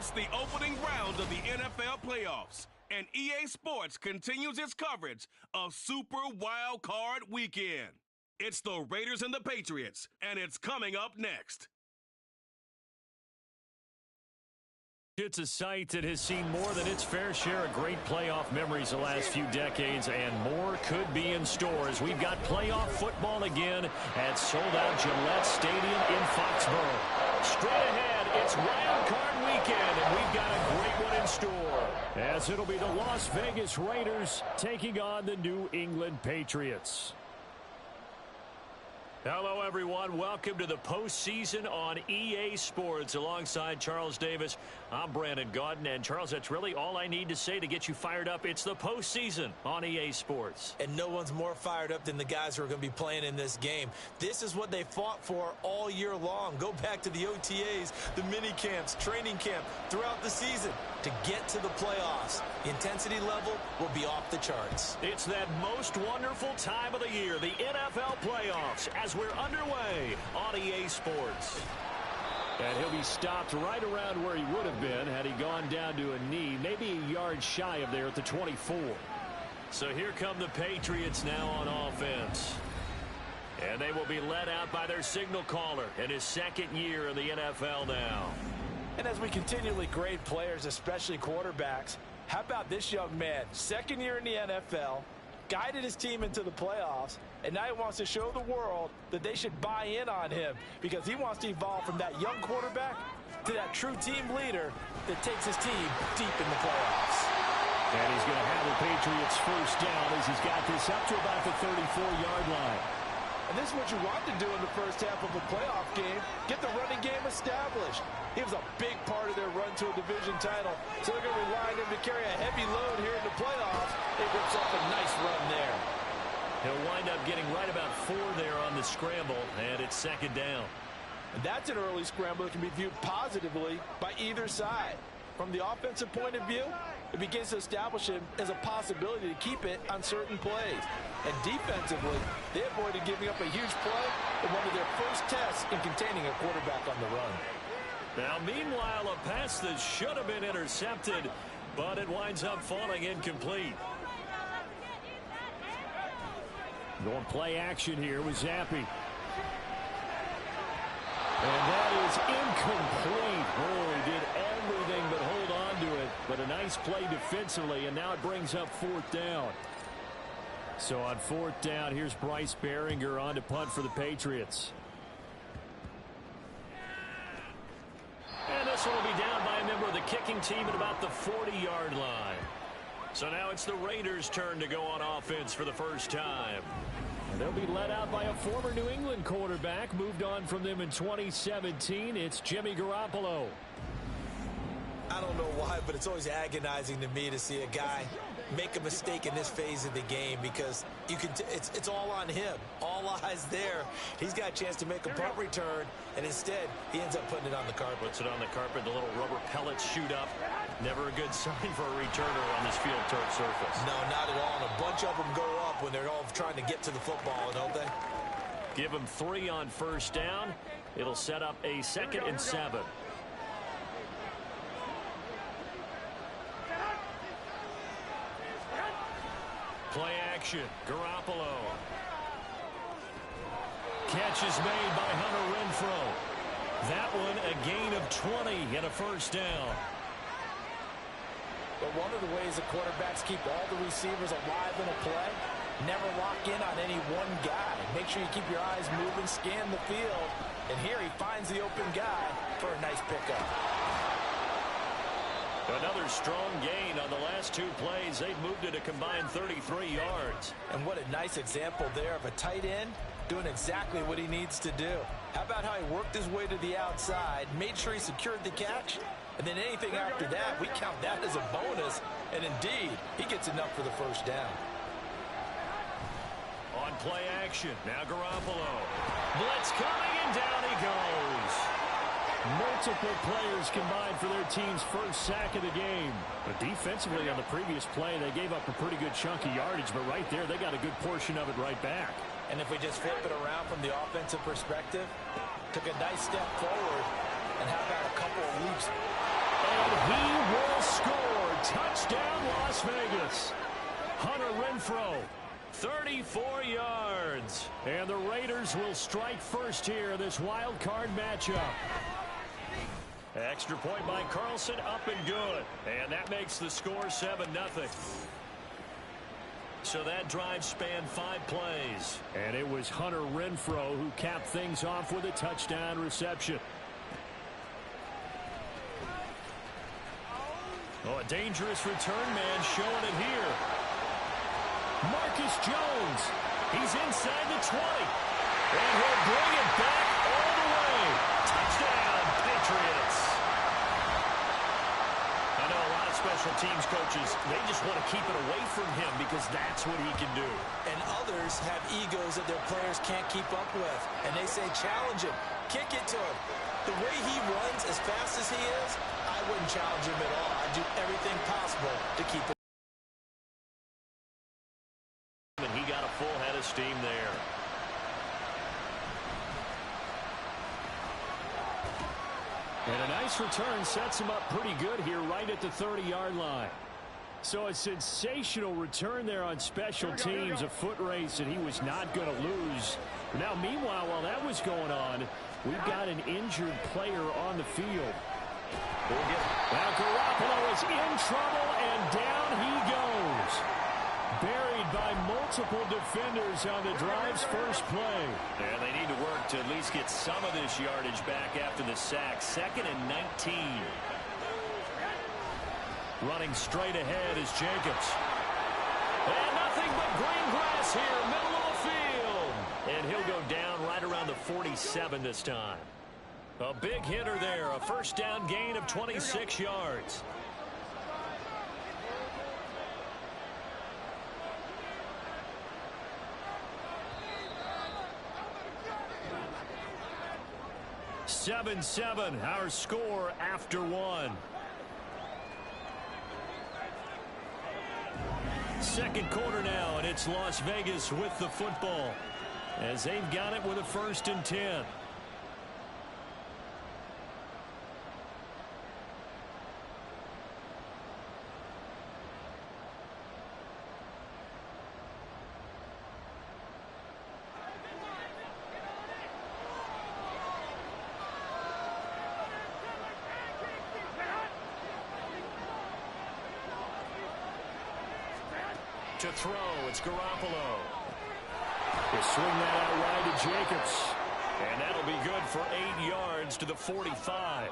It's the opening round of the NFL playoffs, and EA Sports continues its coverage of Super Wildcard Weekend. It's the Raiders and the Patriots, and it's coming up next. It's a site that has seen more than its fair share of great playoff memories the last few decades, and more could be in store as we've got playoff football again at sold-out Gillette Stadium in Foxborough. Straight ahead, it's Wildcard Weekend, and we've got a great one in store, as it'll be the Las Vegas Raiders taking on the New England Patriots. Hello, everyone. Welcome to the postseason on EA Sports. Alongside Charles Davis, I'm Brandon Gaudin. And, Charles, that's really all I need to say to get you fired up. It's the postseason on EA Sports. And no one's more fired up than the guys who are going to be playing in this game. This is what they fought for all year long. Go back to the OTAs, the mini camps, training camp, throughout the season to get to the playoffs. The intensity level will be off the charts. It's that most wonderful time of the year, the NFL playoffs, as we're underway on EA Sports. And he'll be stopped right around where he would have been had he gone down to a knee, maybe a yard shy of there at the 24. So here come the Patriots now on offense. And they will be led out by their signal caller in his second year in the NFL now. And as we continually grade players, especially quarterbacks, how about this young man, second year in the NFL, guided his team into the playoffs, and now he wants to show the world that they should buy in on him because he wants to evolve from that young quarterback to that true team leader that takes his team deep in the playoffs. And he's going to have the Patriots first down as he's got this up to about the 34-yard line. And this is what you want to do in the first half of a playoff game, get the running game established. He was a big part of their run to a division title, so they're going to rely on him to carry a heavy load here in the playoffs. He rips off a nice run there. He'll wind up getting right about 4 there on the scramble, and it's second down. And that's an early scramble that can be viewed positively by either side. From the offensive point of view, it begins to establish him as a possibility to keep it on certain plays. And defensively, they avoided giving up a huge play in one of their first tests in containing a quarterback on the run. Now, meanwhile, a pass that should have been intercepted, but it winds up falling incomplete. Going play action here with Zappi. And that is incomplete. Oh, he did everything but hold on to it. But a nice play defensively, and now it brings up fourth down. So on fourth down, here's Bryce Behringer on to punt for the Patriots. And this one will be down by a member of the kicking team at about the 40-yard line. So now it's the Raiders' turn to go on offense for the first time. And they'll be led out by a former New England quarterback, moved on from them in 2017. It's Jimmy Garoppolo. I don't know why, but it's always agonizing to me to see a guy make a mistake in this phase of the game because you can it's all on him. All eyes there. He's got a chance to make a punt return, and instead he ends up putting it on the carpet. Puts it on the carpet. The little rubber pellets shoot up. Never a good sign for a returner on this field turf surface. No, not at all. And a bunch of them go up when they're all trying to get to the football, don't they? Give him 3 on first down. It'll set up a 2nd and 7. Play action. Garoppolo. Catch is made by Hunter Renfrow. That one a gain of 20 and a first down. But one of the ways the quarterbacks keep all the receivers alive in a play, never lock in on any one guy. Make sure you keep your eyes moving, scan the field. And here he finds the open guy for a nice pickup. Another strong gain on the last 2 plays. They've moved it a combined 33 yards. And what a nice example there of a tight end doing exactly what he needs to do. How about how he worked his way to the outside, made sure he secured the catch, and then anything after that, we count that as a bonus. And indeed, he gets enough for the first down. On play action, now Garoppolo. Blitz coming, and down he goes. Multiple players combined for their team's first sack of the game. But defensively on the previous play, they gave up a pretty good chunk of yardage, but right there, they got a good portion of it right back. And if we just flip it around from the offensive perspective, took a nice step forward, and how about a couple of leaps? A And he will score. Touchdown, Las Vegas. Hunter Renfrow, 34 yards. And the Raiders will strike first here, this wild card matchup. Extra point by Carlson, up and good. And that makes the score 7-0. So that drive spanned 5 plays. And it was Hunter Renfrow who capped things off with a touchdown reception. Oh, a dangerous return man showing it here. Marcus Jones. He's inside the 20. And he'll bring it back all the way. Touchdown, Patriots. I know a lot of special teams coaches, they just want to keep it away from him because that's what he can do. And others have egos that their players can't keep up with. And they say, challenge him. Kick it to him. The way he runs as fast as he is, I wouldn't challenge him at all. I'd do everything possible to keep it. And he got a full head of steam there. And a nice return sets him up pretty good here right at the 30-yard line. So a sensational return there on special teams, a foot race that he was not going to lose. Now, meanwhile, while that was going on, we've got an injured player on the field. Now Garoppolo is in trouble, and down he goes. Buried by multiple defenders on the drive's first play. And they need to work to at least get some of this yardage back after the sack. 2nd and 19. Running straight ahead is Jacobs. And nothing but green grass here, middle of the field. And he'll go down right around the 47 this time. A big hitter there, a first down gain of 26 yards. (7-7) our score after 1. Second quarter now, and it's Las Vegas with the football as they've got it with a 1st and 10. To throw, it's Garoppolo. He'll swing that out wide to Jacobs. And that'll be good for 8 yards to the 45.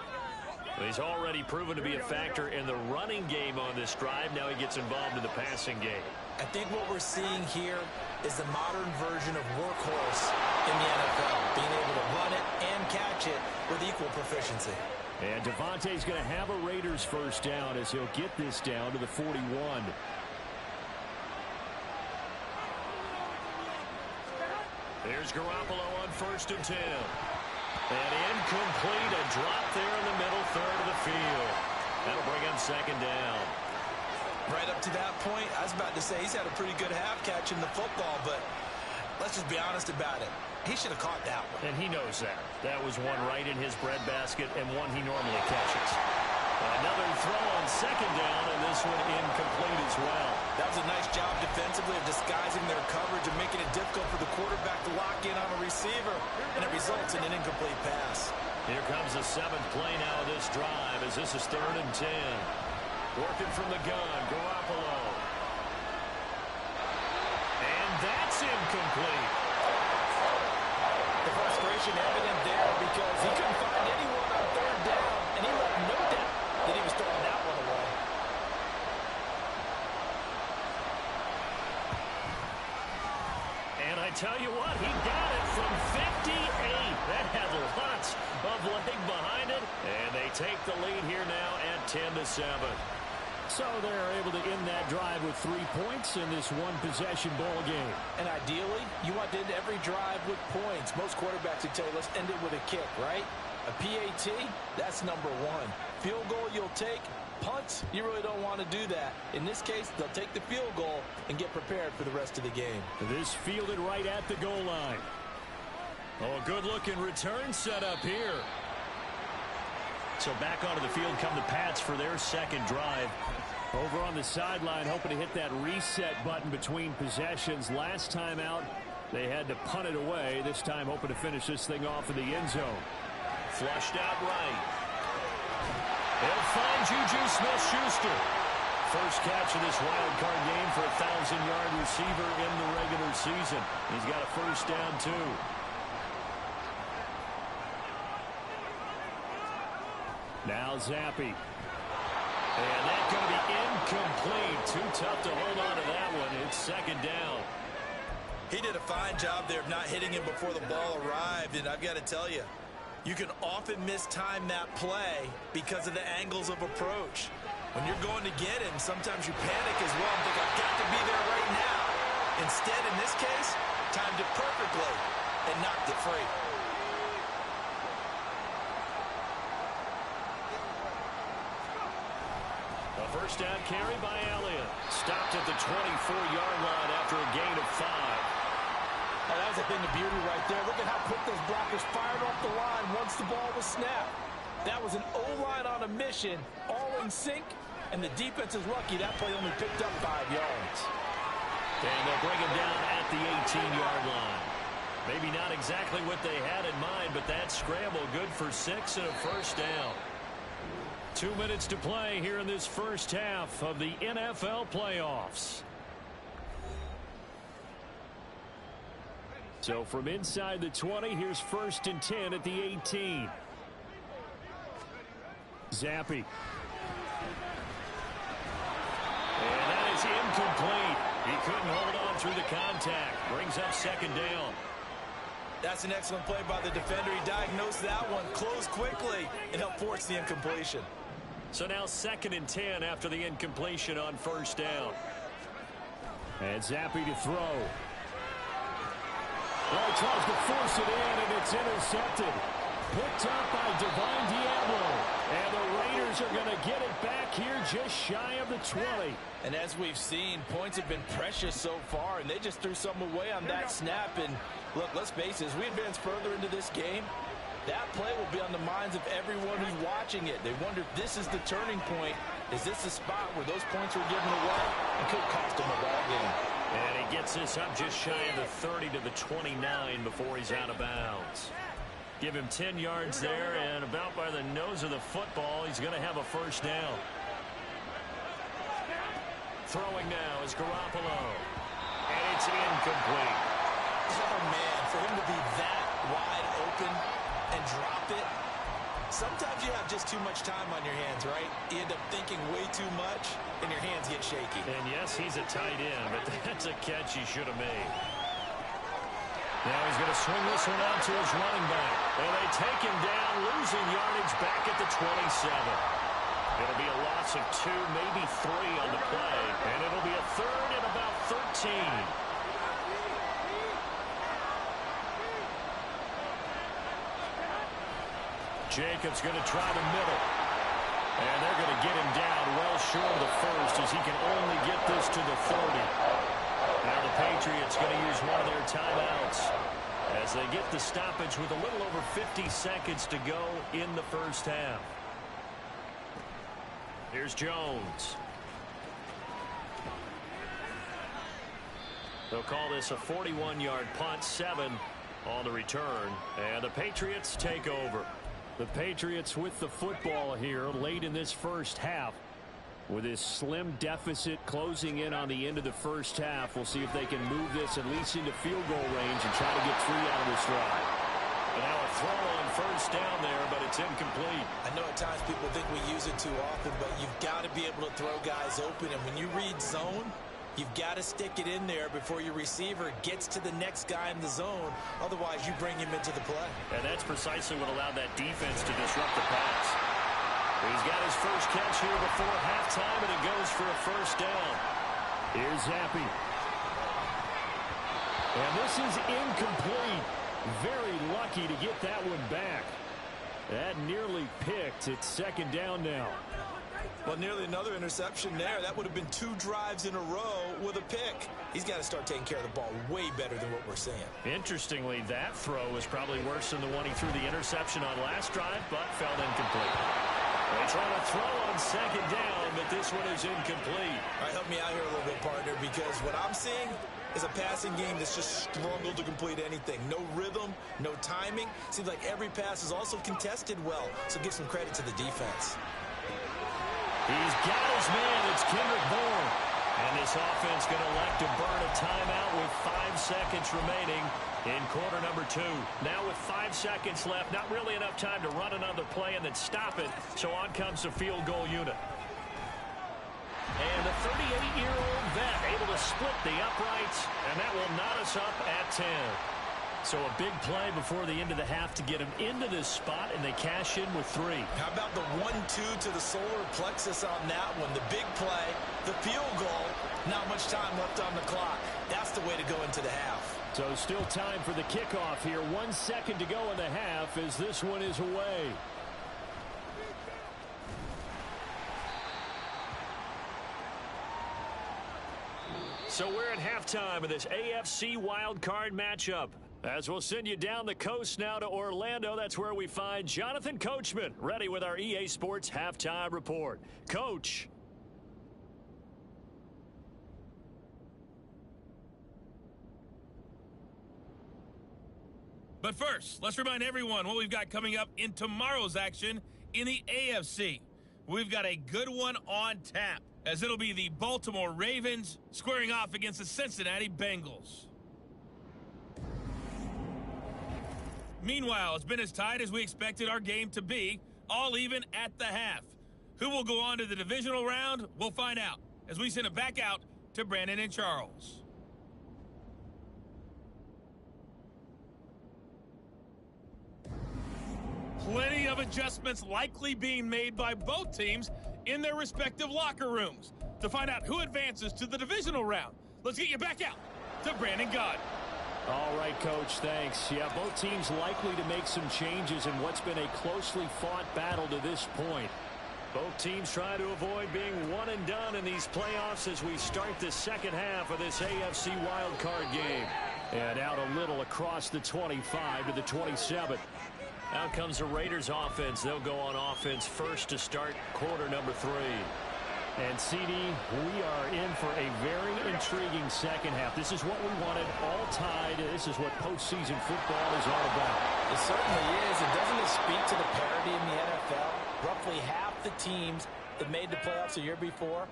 He's already proven to be a factor in the running game on this drive. Now he gets involved in the passing game. I think what we're seeing here is the modern version of workhorse in the NFL. Being able to run it and catch it with equal proficiency. And Devontae's going to have a Raiders first down as he'll get this down to the 41. There's Garoppolo on 1st and 10. And incomplete, a drop there in the middle third of the field. That'll bring him 2nd down. Right up to that point, I was about to say he's had a pretty good half catching the football, but let's just be honest about it. He should have caught that one. And he knows that. That was one right in his breadbasket and one he normally catches. Another throw on 2nd down, and this one incomplete as well. That was a nice job defensively of disguising their coverage and making it difficult for the quarterback to lock in on a receiver, and it results in an incomplete pass. Here comes the 7th play now of this drive as this is 3rd and 10. Working from the gun, Garoppolo. And that's incomplete. The frustration evident there because he couldn't find anyone on 3rd down, and he left no doubt that he was throwing that one away. And I tell you what, he got it from 58. That had lots of leg behind it. And they take the lead here now at 10-7. So they're able to end that drive with 3 points in this one-possession ball game. And ideally, you want to end every drive with points. Most quarterbacks would tell you, let's end it with a kick, right? A PAT, that's number 1. Field goal you'll take. Punts, you really don't want to do that. In this case, they'll take the field goal and get prepared for the rest of the game. This fielded right at the goal line. Oh, good-looking return set up here. So back onto the field come the Pats for their second drive. Over on the sideline, hoping to hit that reset button between possessions. Last time out, they had to punt it away. This time hoping to finish this thing off in the end zone. Flushed out right. They'll find Juju Smith-Schuster. First catch of this wild card game for a 1,000-yard receiver in the regular season. He's got a first down, too. Now Zappi. And that's going to be incomplete. Too tough to hold on to that one. It's second down. He did a fine job there of not hitting him before the ball arrived, and I've got to tell you, you can often mistime that play because of the angles of approach. When you're going to get him, sometimes you panic as well and think, I've got to be there right now. Instead, in this case, timed it perfectly and knocked it free. A first down carry by Elliott. Stopped at the 24-yard line after a gain of 5. Oh, that was a thing of beauty right there. Look at how quick those blockers fired off the line once the ball was snapped. That was an O-line on a mission, all in sync, and the defense is lucky that play only picked up 5 yards. And they'll bring him down at the 18-yard line. Maybe not exactly what they had in mind, but that scramble good for 6 and a first down. 2 minutes to play here in this first half of the NFL playoffs. So from inside the 20, here's 1st and 10 at the 18. Zappi. And that is incomplete. He couldn't hold on through the contact. Brings up second down. That's an excellent play by the defender. He diagnosed that one, closed quickly, and helped force the incompletion. So now 2nd and 10 after the incompletion on first down. And Zappi to throw. Well, he tries to force it in, and it's intercepted. Picked up by Divine Diablo. And the Raiders are going to get it back here just shy of the 20. And as we've seen, points have been precious so far, and they just threw some away on that snap. And look, let's face it, as we advance further into this game, that play will be on the minds of everyone who's watching it. They wonder if this is the turning point. Is this the spot where those points were given away? It could cost them a ball game. And he gets this up just shy of the 30 to the 29 before he's out of bounds. Give him 10 yards there, and about by the nose of the football, he's going to have a first down. Throwing now is Garoppolo. And it's incomplete. Oh, man, for him to be that wide open and drop it. Sometimes you have just too much time on your hands, right? You end up thinking way too much, and your hands get shaky. And yes, he's a tight end, but that's a catch he should have made. Now he's going to swing this one out to his running back. And they take him down, losing yardage back at the 27. It'll be a loss of 2, maybe 3 on the play. And it'll be a 3rd and about 13. Jacobs going to try the middle. And they're going to get him down well short of the first as he can only get this to the 30. Now the Patriots going to use one of their timeouts as they get the stoppage with a little over 50 seconds to go in the first half. Here's Jones. They'll call this a 41-yard punt, 7 on the return, and the Patriots take over. The Patriots with the football here late in this first half. With this slim deficit closing in on the end of the first half, we'll see if they can move this at least into field goal range and try to get 3 out of this drive. And now a throw on first down there, but it's incomplete. I know at times people think we use it too often, but you've got to be able to throw guys open. And when you read zone, you've got to stick it in there before your receiver gets to the next guy in the zone. Otherwise, you bring him into the play. And that's precisely what allowed that defense to disrupt the pass. He's got his first catch here before halftime, and it goes for a first down. Here's Zappi. And this is incomplete. Very lucky to get that one back. That nearly picked. It's second down now. Well, nearly another interception there. That would have been 2 drives in a row with a pick. He's got to start taking care of the ball way better than what we're seeing. Interestingly, that throw was probably worse than the one he threw the interception on last drive, but fell incomplete. They try to throw on second down, but this one is incomplete. All right, help me out here a little bit, partner, because what I'm seeing is a passing game that's just struggled to complete anything. No rhythm, no timing. Seems like every pass is also contested well, so give some credit to the defense. He's got his man. It's Kendrick Bourne. And this offense going to elect to burn a timeout with 5 seconds remaining in quarter number 2. Now with 5 seconds left, not really enough time to run another play and then stop it. So on comes the field goal unit. And the 38-year-old vet able to split the uprights, and that will knot us up at 10. So a big play before the end of the half to get him into this spot, and they cash in with 3. How about the 1-2 to the solar plexus on that one? The big play, the field goal, not much time left on the clock. That's the way to go into the half. So still time for the kickoff here. 1 second to go in the half as this one is away. So we're at halftime of this AFC Wildcard matchup. As we'll send you down the coast now to Orlando, that's where we find Jonathan Coachman, ready with our EA Sports Halftime Report. Coach. But first, let's remind everyone what we've got coming up in tomorrow's action in the AFC. We've got a good one on tap, as it'll be the Baltimore Ravens squaring off against the Cincinnati Bengals. Meanwhile, it's been as tight as we expected our game to be, all even at the half. Who will go on to the divisional round? We'll find out as we send it back out to Brandon and Charles. Plenty of adjustments likely being made by both teams in their respective locker rooms. To find out who advances to the divisional round, let's get you back out to Brandon Gaudin. All right, Coach, thanks. Yeah, both teams likely to make some changes in what's been a closely fought battle to this point. Both teams try to avoid being one and done in these playoffs as we start the second half of this AFC wildcard game. And out a little across the 25 to the 27. Out comes the Raiders offense. They'll go on offense first to start quarter number 3. And, CD, we are in for a very intriguing second half. This is what we wanted, all tied. This is what postseason football is all about. It certainly is. And doesn't it speak to the parity in the NFL? Roughly half the teams that made the playoffs a year before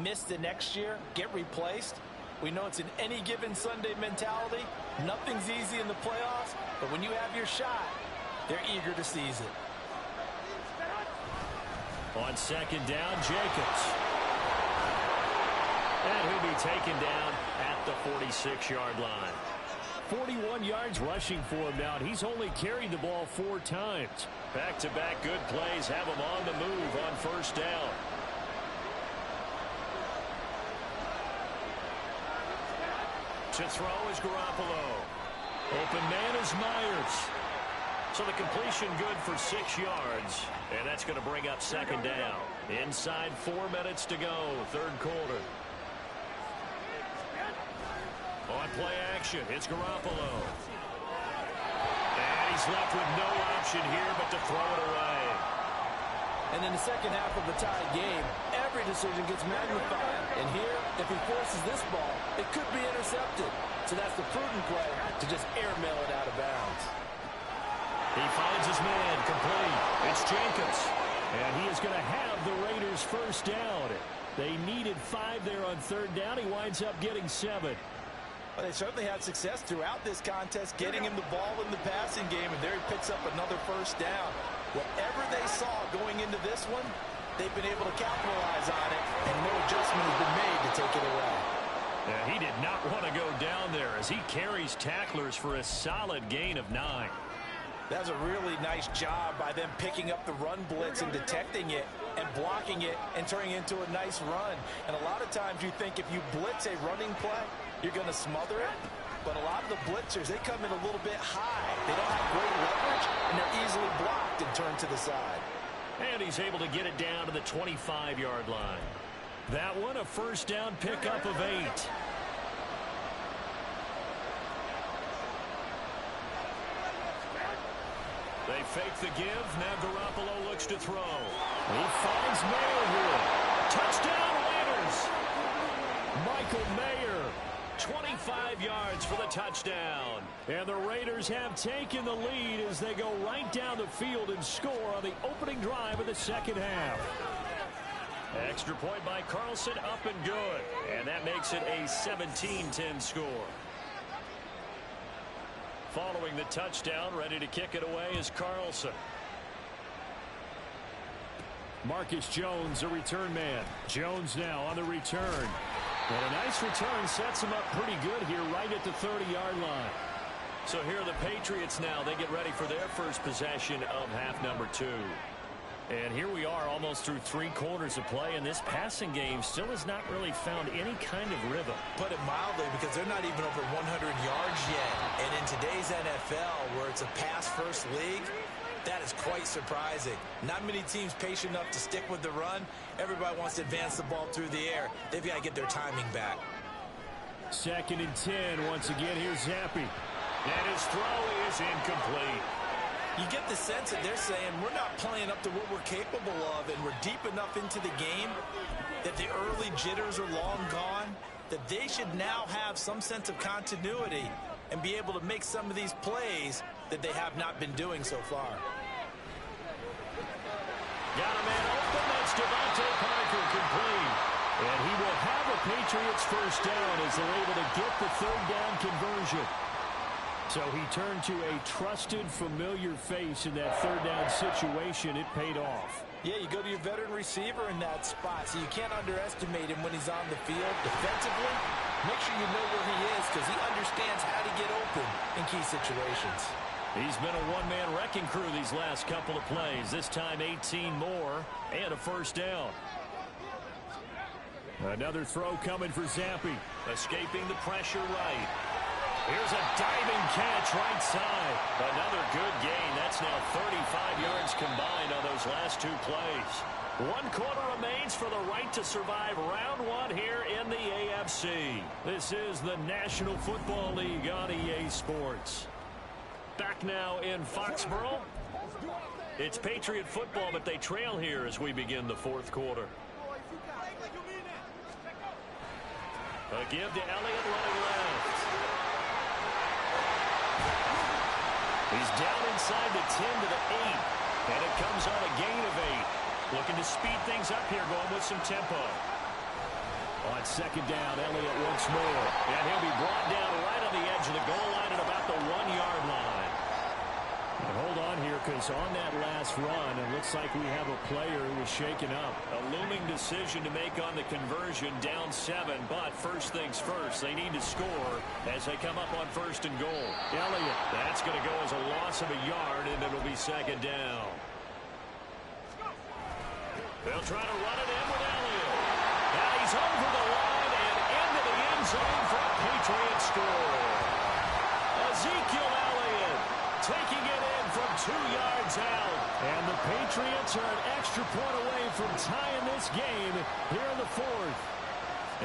miss the next year, get replaced. We know it's an any given Sunday mentality. Nothing's easy in the playoffs, but when you have your shot, they're eager to seize it. On second down, Jacobs. And he'll be taken down at the 46-yard line. 41 yards rushing for him now, and he's only carried the ball 4 times. Back-to-back good plays have him on the move on first down. To throw is Garoppolo. Open man is Myers. So the completion good for 6 yards, and that's going to bring up second down. Inside 4 minutes to go, third quarter. On play action, it's Garoppolo. And he's left with no option here but to throw it away. And in the second half of the tied game, every decision gets magnified. And here, if he forces this ball, it could be intercepted. So that's the prudent play to just airmail it out of bounds. He finds his man, complete. It's Jacobs. And he is going to have the Raiders first down. They needed 5 there on third down. He winds up getting 7. Well, they certainly had success throughout this contest, getting him the ball in the passing game, and there he picks up another first down. Whatever they saw going into this one, they've been able to capitalize on it, and no adjustment has been made to take it away. Yeah, he did not want to go down there as he carries tacklers for a solid gain of 9. That's a really nice job by them picking up the run blitz and detecting it and blocking it and turning it into a nice run. And a lot of times you think if you blitz a running play, you're going to smother it. But a lot of the blitzers, they come in a little bit high. They don't have great leverage, and they're easily blocked and turned to the side. And he's able to get it down to the 25-yard line. That one, a first down pickup of 8. They fake the give. Now Garoppolo looks to throw. He finds Mayer here. Touchdown, Raiders! Michael Mayer. 25 yards for the touchdown. And the Raiders have taken the lead as they go right down the field and score on the opening drive of the second half. Extra point by Carlson, up and good. And that makes it a 17-10 score. Following the touchdown, ready to kick it away is Carlson. Marcus Jones, a return man. Jones now on the return. And a nice return sets him up pretty good here right at the 30-yard line. So here are the Patriots now. They get ready for their first possession of half number 2. And here we are almost through 3 quarters of play, and this passing game still has not really found any kind of rhythm. Put it mildly, because they're not even over 100 yards yet. And in today's NFL, where it's a pass-first league, that is quite surprising. Not many teams patient enough to stick with the run. Everybody wants to advance the ball through the air. They've got to get their timing back. 2nd and 10. Once again, here's Zappi. And his throw is incomplete. You get the sense that they're saying we're not playing up to what we're capable of, and we're deep enough into the game that the early jitters are long gone, that they should now have some sense of continuity and be able to make some of these plays that they have not been doing so far. Got a man open. That's Devontae Parker complete. And he will have a Patriots first down as they're able to get the 3rd down conversion. So he turned to a trusted, familiar face in that 3rd down situation. It paid off. Yeah, you go to your veteran receiver in that spot, so you can't underestimate him when he's on the field. Defensively, make sure you know where he is, because he understands how to get open in key situations. He's been a one-man wrecking crew these last couple of plays. This time 18 more and a first down. Another throw coming for Zappi. Escaping the pressure right. Here's a diving catch right side. Another good gain. That's now 35 yards combined on those last 2 plays. 1 quarter remains for the right to survive round 1 here in the AFC. This is the National Football League on EA Sports. Back now in Foxborough. It's Patriot football, but they trail here as we begin the 4th quarter. A give to Elliott running left. He's down inside the 10 to the 8. And it comes on a gain of 8. Looking to speed things up here, going with some tempo. On 2nd down, Elliott once more. And he'll be brought down right on the edge of the goal line at about the 1-yard line. And hold on here, because on that last run, it looks like we have a player who was shaken up. A looming decision to make on the conversion, down 7. But first things first, they need to score as they come up on 1st and goal. Elliott. That's going to go as a loss of a yard, and it'll be 2nd down. They'll try to run it in with Elliott. And he's over the line and into the end zone for a Patriot score. Ezekiel Elliott taking it in from 2 yards out. And the Patriots are an extra point away from tying this game here in the 4th.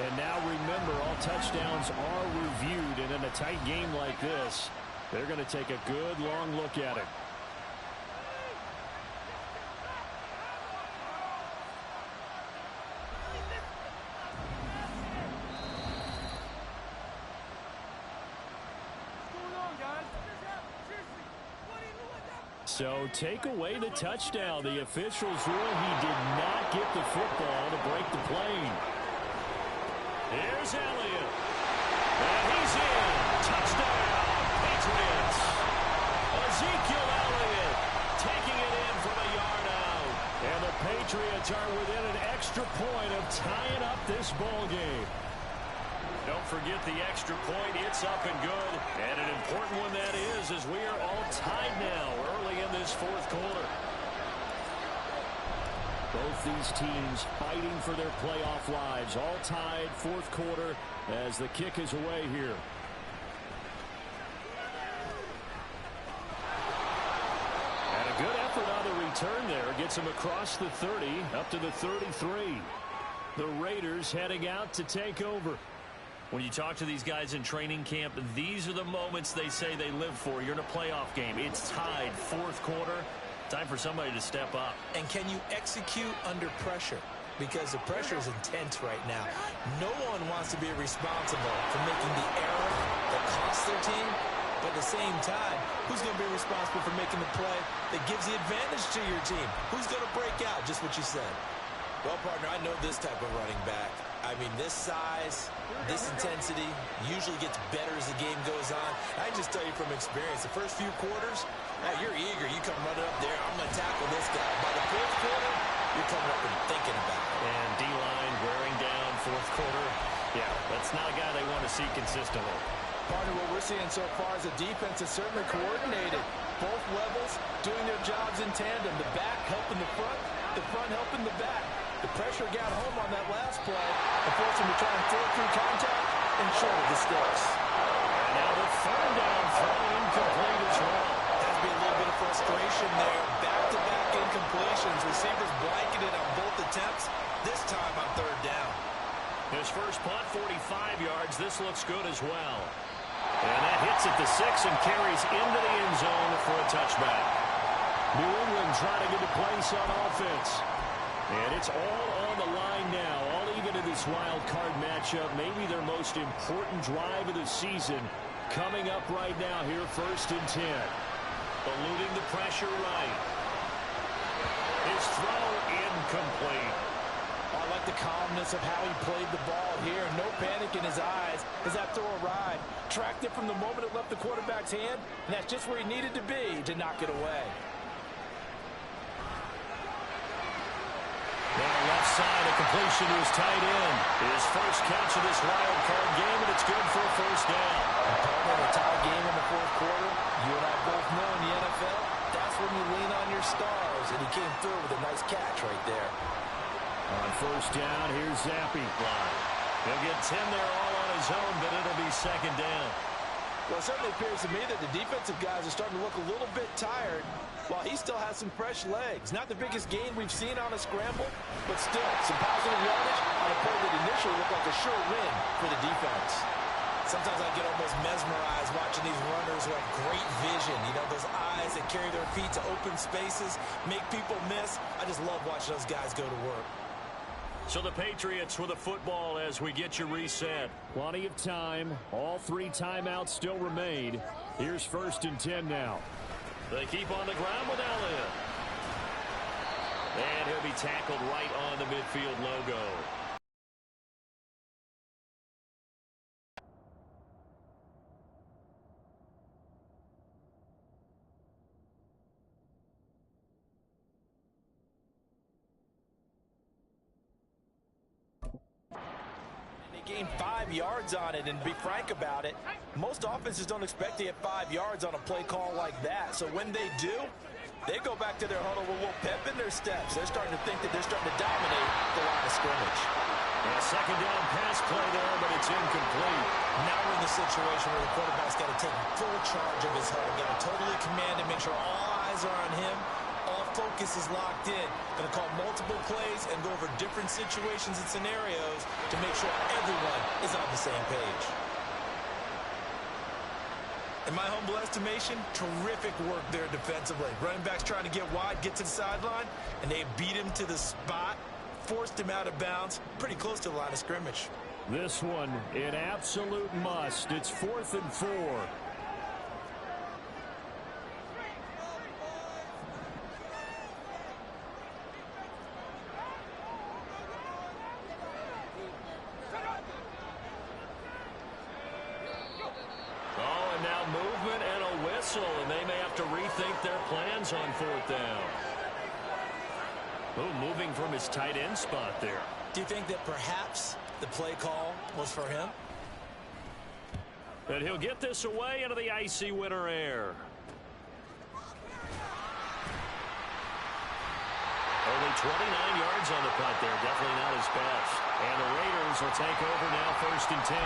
And now remember, all touchdowns are reviewed. And in a tight game like this, they're going to take a good long look at it. So take away the touchdown. The officials rule he did not get the football to break the plane. Here's Elliott. And he's in. Touchdown, Patriots. Ezekiel Elliott taking it in from a yard out. And the Patriots are within an extra point of tying up this ball game. Don't forget the extra point. It's up and good. And an important one that is, as we are all tied now early in this 4th quarter. Both these teams fighting for their playoff lives. All tied, 4th quarter, as the kick is away here. And a good effort on the return there. Gets him across the 30, up to the 33. The Raiders heading out to take over. When you talk to these guys in training camp, these are the moments they say they live for. You're in a playoff game. It's tied, fourth quarter. Time for somebody to step up. And can you execute under pressure? Because the pressure is intense right now. No one wants to be responsible for making the error that costs their team. But at the same time, who's going to be responsible for making the play that gives the advantage to your team? Who's going to break out? Just what you said. Well, partner, I know this type of running back. I mean, this size, this intensity usually gets better as the game goes on. I can just tell you from experience, the first few quarters, you're eager. You come running up there, I'm going to tackle this guy. By the fourth quarter, you're coming up and thinking about it. And D-line wearing down fourth quarter. Yeah, that's not a guy they want to see consistently. Partner, what we're seeing so far is the defense is certainly coordinated. Both levels doing their jobs in tandem. The back helping the front helping the back. The pressure got home on that last play and forced him to try and throw through contact and short of the sticks. And now the third down throw incomplete as well. Has to be a little bit of frustration there. Back-to-back incompletions. Receivers blanketed on both attempts. This time on third down. His first punt, 45 yards. This looks good as well. And that hits at the 6 and carries into the end zone for a touchback. New England trying to get a place on offense. And it's all on the line now, all even in this wild card matchup. Maybe their most important drive of the season coming up right now here, 1st and 10. Eluding the pressure right. His throw incomplete. I like the calmness of how he played the ball here. No panic in his eyes as that throw arrived. Tracked it from the moment it left the quarterback's hand, and that's just where he needed to be to knock it away. Now left side, a completion to his tight end. His first catch of this wild card game, and it's good for a first down. Opponent, a tie game in the fourth quarter. You and I both know in the NFL, that's when you lean on your stars, and he came through with a nice catch right there. On first down, here's Zappi. He'll get 10 there all on his own, but it'll be second down. Well, it certainly appears to me that the defensive guys are starting to look a little bit tired, while he still has some fresh legs. Not the biggest gain we've seen on a scramble, but still some positive yardage on a play that initially looked like a sure win for the defense. Sometimes I get almost mesmerized watching these runners who have great vision. You know, those eyes that carry their feet to open spaces, make people miss. I just love watching those guys go to work. So the Patriots with a football as we get you reset. Plenty of time. All 3 timeouts still remain. Here's 1st and 10 now. They keep on the ground with Elliott. And he'll be tackled right on the midfield logo. Gained 5 yards on it, and to be frank about it, most offenses don't expect to get 5 yards on a play call like that. So when they do, they go back to their huddle with a little pep in their steps. They're starting to think that they're starting to dominate the line of scrimmage. Yeah, second down pass play there, but it's incomplete. Now we're in the situation where the quarterback's got to take full charge of his huddle, got to totally command and make sure all eyes are on him. All focus is locked in. Going to call multiple plays and go over different situations and scenarios to make sure everyone is on the same page. In my humble estimation, terrific work there defensively. Running back's trying to get wide, get to the sideline, and they beat him to the spot, forced him out of bounds, pretty close to the line of scrimmage. This one, an absolute must. It's 4th and 4. And they may have to rethink their plans on 4th down. Oh, moving from his tight end spot there. Do you think that perhaps the play call was for him? And he'll get this away into the icy winter air. Only 29 yards on the punt there. Definitely not his best. And the Raiders will take over now 1st and 10.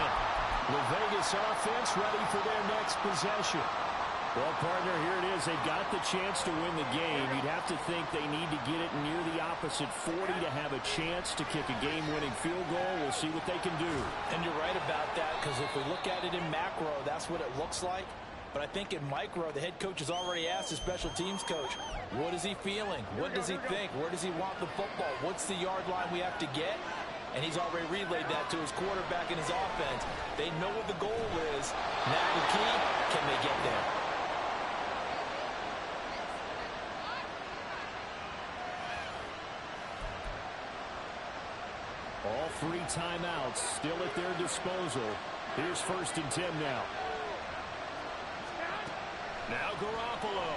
The Vegas offense ready for their next possession. Well, partner, here it is. They've got the chance to win the game. You'd have to think they need to get it near the opposite 40 to have a chance to kick a game-winning field goal. We'll see what they can do. And you're right about that, because if we look at it in macro, that's what it looks like. But I think in micro, the head coach has already asked the special teams coach, what is he feeling? What does he think? Where does he want the football? What's the yard line we have to get? And he's already relayed that to his quarterback and his offense. They know what the goal is. Now the key, can they get there? All 3 timeouts still at their disposal. Here's 1st and 10 now. Now Garoppolo.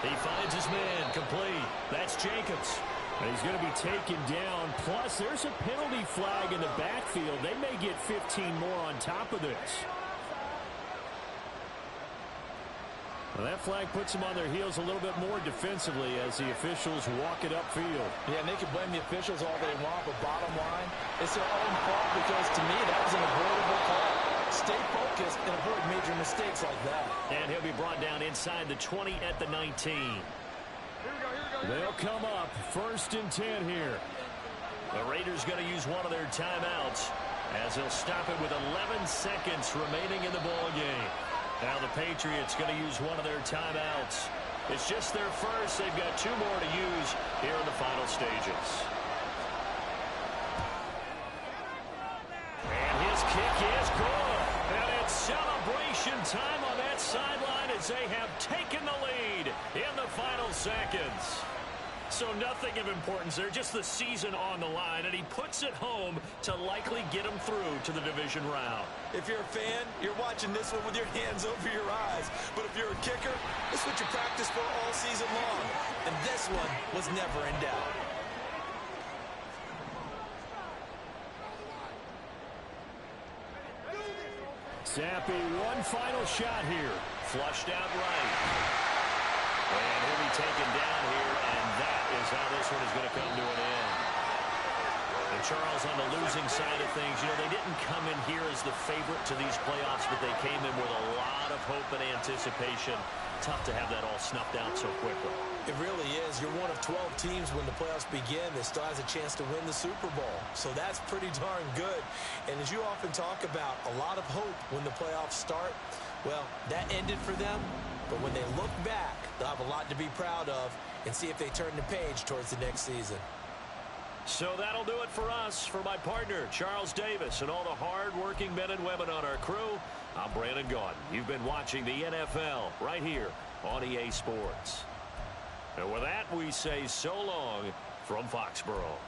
He finds his man, complete. That's Jacobs. And he's going to be taken down. Plus, there's a penalty flag in the backfield. They may get 15 more on top of this. Well, that flag puts them on their heels a little bit more defensively as the officials walk it upfield. Yeah, and they can blame the officials all they want, but bottom line, it's their own fault because, to me, that was an avoidable call. Stay focused and avoid major mistakes like that. And he'll be brought down inside the 20 at the 19. They'll come up 1st and 10 here. The Raiders going to use one of their timeouts as they'll stop it with 11 seconds remaining in the ball game. Now the Patriots going to use one of their timeouts. It's just their first. They've got 2 more to use here in the final stages. And his kick is good. And it's celebration time on that sideline as they have taken the lead in the final seconds. So nothing of importance there, just the season on the line, and he puts it home to likely get him through to the division round. If you're a fan, you're watching this one with your hands over your eyes. But if you're a kicker, this is what you practice for all season long. And this one was never in doubt. Zappi, one final shot here. Flushed out right. And he'll be taken down here, and that is how this one is going to come to an end. And Charles, on the losing side of things, you know, they didn't come in here as the favorite to these playoffs, but they came in with a lot of hope and anticipation. Tough to have that all snuffed out so quickly. It really is. You're one of 12 teams when the playoffs begin that still has a chance to win the Super Bowl. So that's pretty darn good. And as you often talk about, a lot of hope when the playoffs start. Well, that ended for them. But when they look back, they'll have a lot to be proud of and see if they turn the page towards the next season. So that'll do it for us. For my partner, Charles Davis, and all the hard-working men and women on our crew, I'm Brandon Gaudin. You've been watching the NFL right here on EA Sports. And with that, we say so long from Foxborough.